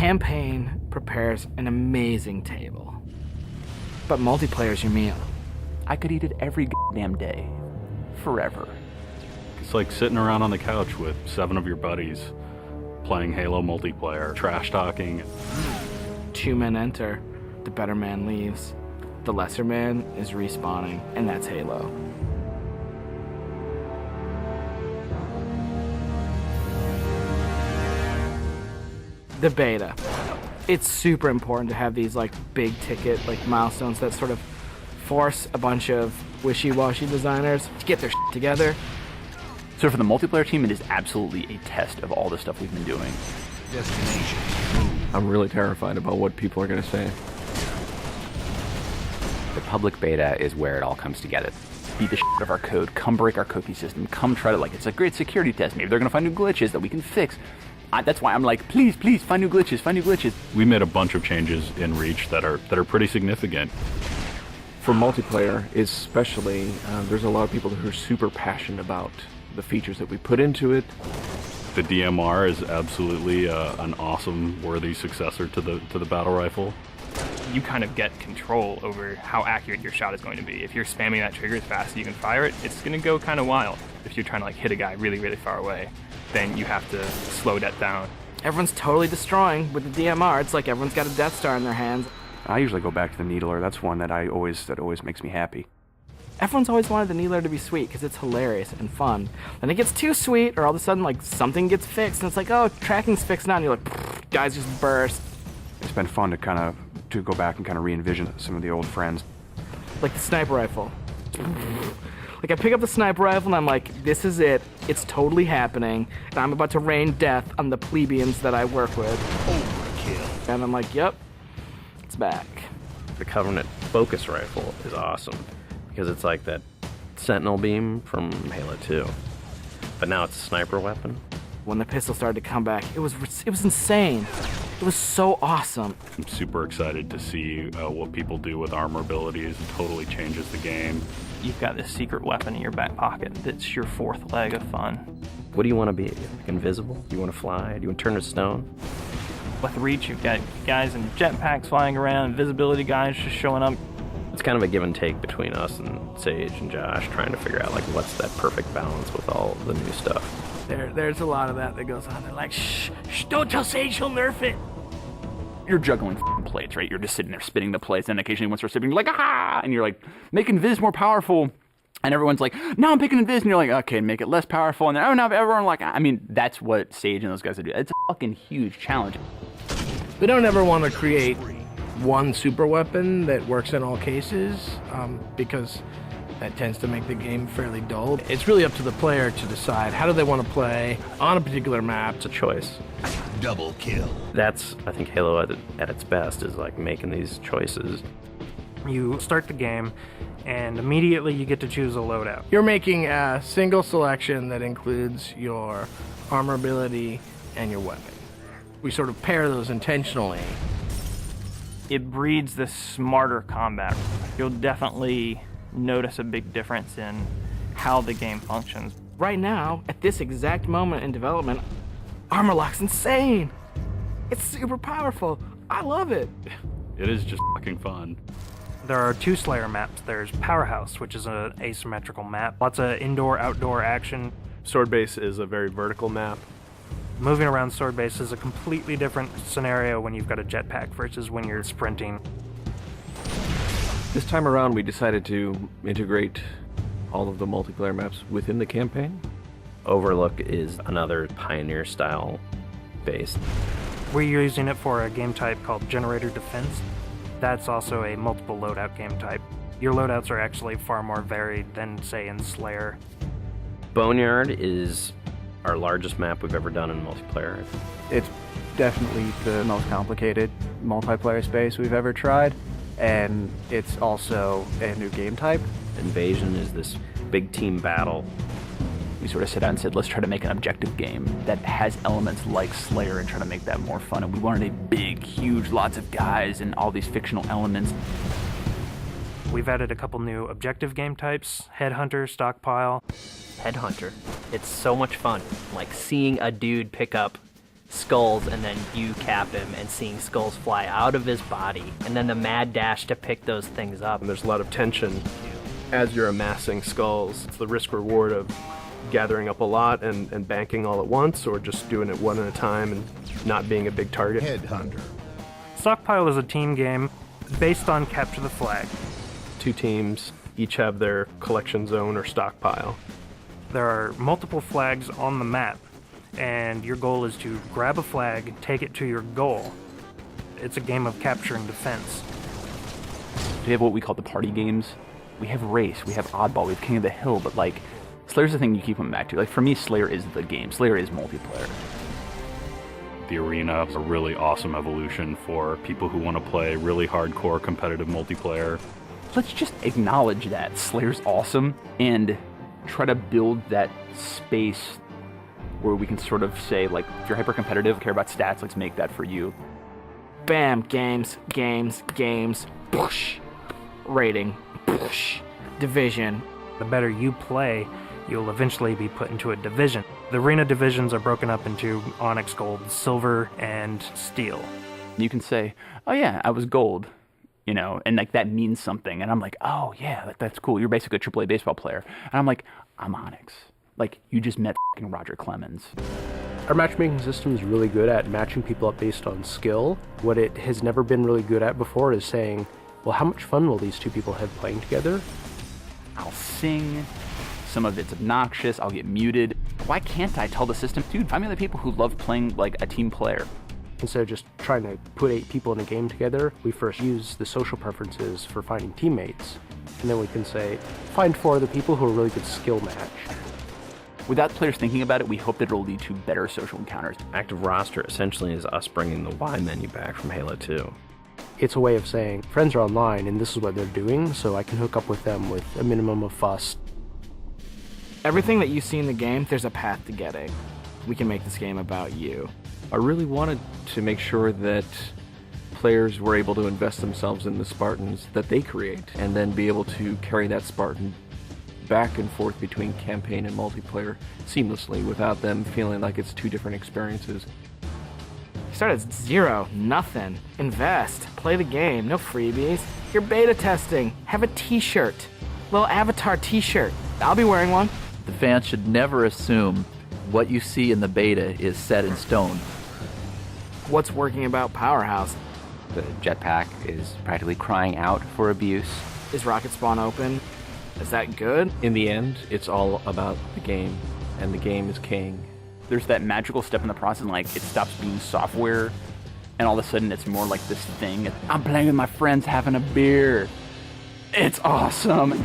campaign prepares an amazing table, but multiplayer is your meal. I could eat it every goddamn day, forever. It's like sitting around on the couch with 7 of your buddies, playing Halo multiplayer, trash talking. 2 men enter, the better man leaves. The lesser man is respawning, and that's Halo. The beta. It's super important to have these like big ticket like milestones that sort of force a bunch of wishy-washy designers to get their shit together. So for the multiplayer team, it is absolutely a test of all the stuff we've been doing. Destination. I'm really terrified about what people are going to say. The public beta is where it all comes together. Beat the shit out of our code, come break our cookie system, come try to, like, it's a great security test. Maybe they're going to find new glitches that we can fix. That's why I'm like, please, find new glitches, find new glitches. We made a bunch of changes in Reach that are pretty significant. For multiplayer, especially, there's a lot of people who are super passionate about the features that we put into it. The DMR is absolutely an awesome, worthy successor to the battle rifle. You kind of get control over how accurate your shot is going to be. If you're spamming that trigger as fast as you can fire it, it's going to go kind of wild. If you're trying to like hit a guy really, really far away, then you have to slow that down. Everyone's totally destroying with the DMR. It's like everyone's got a Death Star in their hands. I usually go back to the Needler. That's one that always makes me happy. Everyone's always wanted the Needler to be sweet because it's hilarious and fun. Then it gets too sweet, or all of a sudden like something gets fixed, and it's like, oh, tracking's fixed now, and you're like, guys just burst. It's been fun to go back and kind of re-envision some of the old friends. Like the sniper rifle. Like I pick up the sniper rifle and I'm like, this is it. It's totally happening. And I'm about to rain death on the plebeians that I work with. Overkill. And I'm like, yep, it's back. The Covenant focus rifle is awesome because it's like that Sentinel beam from Halo 2. But now it's a sniper weapon. When the pistol started to come back, it was insane. It was so awesome. I'm super excited to see what people do with armor abilities. It totally changes the game. You've got this secret weapon in your back pocket that's your fourth leg of fun. What do you want to be? Like invisible? Do you want to fly? Do you want to turn to stone? With Reach, you've got guys in jetpacks flying around, invisibility guys just showing up. It's kind of a give and take between us and Sage and Josh trying to figure out like what's that perfect balance with all the new stuff. There's a lot of that goes on. They're like, shh, don't tell Sage, he'll nerf it. You're juggling plates, right? You're just sitting there spinning the plates, and occasionally one starts spinning, you're like, ah! And you're like, make Invis more powerful. And everyone's like, no, I'm picking Invis. And you're like, okay, make it less powerful. And then, oh, now everyone like, I mean, that's what Sage and those guys do. It's a fucking huge challenge. We don't ever want to create one super weapon that works in all cases, because that tends to make the game fairly dull. It's really up to the player to decide how do they want to play on a particular map. It's a choice. Double kill. That's, I think, Halo at its best is like making these choices. You start the game, and immediately you get to choose a loadout. You're making a single selection that includes your armor ability and your weapon. We sort of pair those intentionally. It breeds this smarter combat. You'll definitely notice a big difference in how the game functions. Right now, at this exact moment in development, Armor Lock's insane. It's super powerful. I love it. It is just fucking fun. There are 2 Slayer maps. There's Powerhouse, which is an asymmetrical map. Lots of indoor-outdoor action. Sword Base is a very vertical map. Moving around Sword Base is a completely different scenario when you've got a jetpack versus when you're sprinting. This time around, we decided to integrate all of the multiplayer maps within the campaign. Overlook is another Pioneer-style base. We're using it for a game type called Generator Defense. That's also a multiple loadout game type. Your loadouts are actually far more varied than, say, in Slayer. Boneyard is our largest map we've ever done in multiplayer. It's definitely the most complicated multiplayer space we've ever tried, and it's also a new game type. Invasion is this big team battle. We sort of sat down and said, let's try to make an objective game that has elements like Slayer and try to make that more fun. And we wanted a big, huge, lots of guys and all these fictional elements. We've added a couple new objective game types, Headhunter, Stockpile. Headhunter. It's so much fun. Like seeing a dude pick up skulls and then you cap him and seeing skulls fly out of his body, and then the mad dash to pick those things up. And there's a lot of tension as you're amassing skulls. It's the risk reward of gathering up a lot and banking all at once, or just doing it one at a time and not being a big target. Headhunter. Stockpile is a team game based on capture the flag. 2 teams each have their collection zone or stockpile. There are multiple flags on the map, and your goal is to grab a flag, take it to your goal. It's a game of capture and defense. We have what we call the party games. We have Race, we have Oddball, we have King of the Hill, but like, Slayer's the thing you keep coming back to. Like, for me, Slayer is the game. Slayer is multiplayer. The arena is a really awesome evolution for people who want to play really hardcore competitive multiplayer. Let's just acknowledge that Slayer's awesome and try to build that space where we can sort of say, like, if you're hyper competitive, care about stats, let's make that for you. Bam, games, push, rating, push, division. The better you play, you'll eventually be put into a division. The arena divisions are broken up into Onyx, Gold, Silver, and Steel. You can say, oh yeah, I was Gold, you know, and like that means something. And I'm like, oh yeah, that's cool. You're basically a AAA baseball player. And I'm like, I'm Onyx. Like, you just met f***ing Roger Clemens. Our matchmaking system is really good at matching people up based on skill. What it has never been really good at before is saying, well, how much fun will these 2 people have playing together? I'll sing. Some of it's obnoxious. I'll get muted. Why can't I tell the system, dude, find me the people who love playing like a team player? Instead of just trying to put 8 people in a game together, we first use the social preferences for finding teammates. And then we can say, find 4 other people who are a really good skill match. Without players thinking about it, we hope that it'll lead to better social encounters. Active roster essentially is us bringing the Y menu back from Halo 2. It's a way of saying, friends are online and this is what they're doing, so I can hook up with them with a minimum of fuss. Everything that you see in the game, there's a path to getting. We can make this game about you. I really wanted to make sure that players were able to invest themselves in the Spartans that they create, and then be able to carry that Spartan back and forth between campaign and multiplayer seamlessly without them feeling like it's 2 different experiences. Start at 0, nothing. Invest, play the game, no freebies. You're beta testing, have a t-shirt. Little avatar t-shirt. I'll be wearing one. The fans should never assume what you see in the beta is set in stone. What's working about Powerhouse? The jetpack is practically crying out for abuse. Is Rocket Spawn open? Is that good? In the end, it's all about the game, and the game is king. There's that magical step in the process, like it stops being software, and all of a sudden it's more like this thing. I'm playing with my friends having a beer. It's awesome.